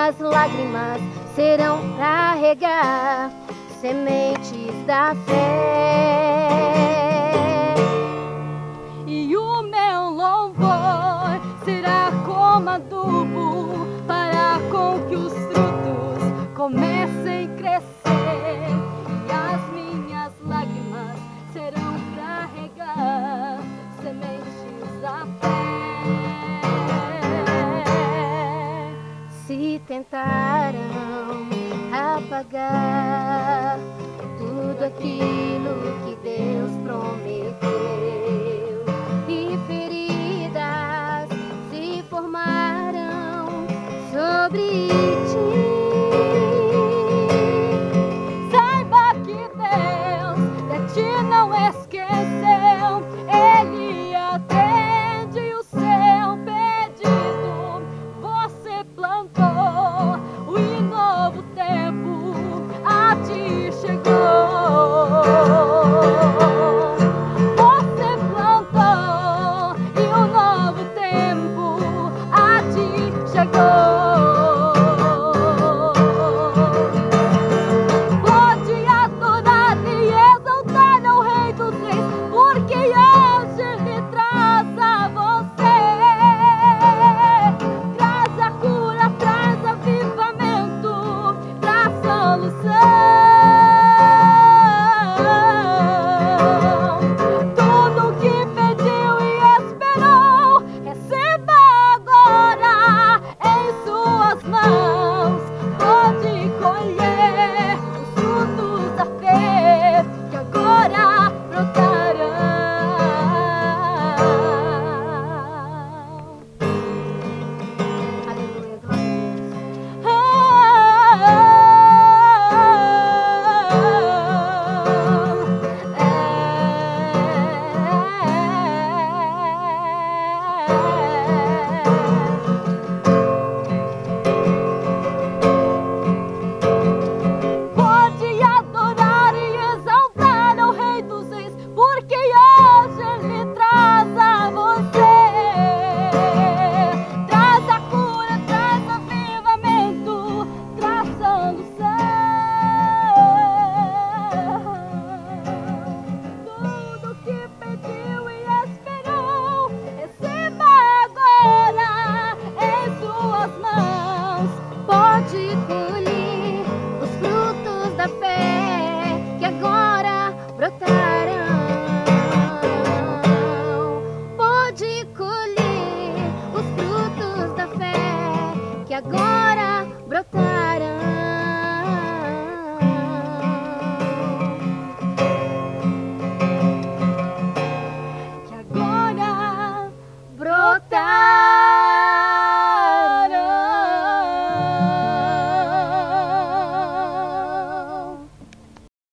minhas lágrimas serão para regar sementes da fé. E o meu louvor será como adubo para com que os frutos comecem a crescer. E as minhas lágrimas serão para regar sementes da fé. Se tentaram apagar tudo aquilo que Deus prometeu, e feridas se formaram sobre ti, saiba que Deus de ti não esqueceu. Ele atende o seu pedido. Você plantou e novo tempo a ti chegou. Você plantou e o novo tempo a ti chegou. Pode adorar e exaltar ao Rei dos Reis, porque hoje Ele traz a você. Traz a cura, traz avivamento, traz solução. Tudo que pediu e esperou, receba agora em suas mãos. Pode colher os frutos da fé que agora brotarão. aleluia, glória a Pode adorar e exaltar ao Rei dos Reis, porque hoje Ele traz a você. Traz a cura, traz avivamento, traz solução. Tudo que pediu e esperou, receba agora em suas mãos. Pode colher os frutos da fé que agora brotarão.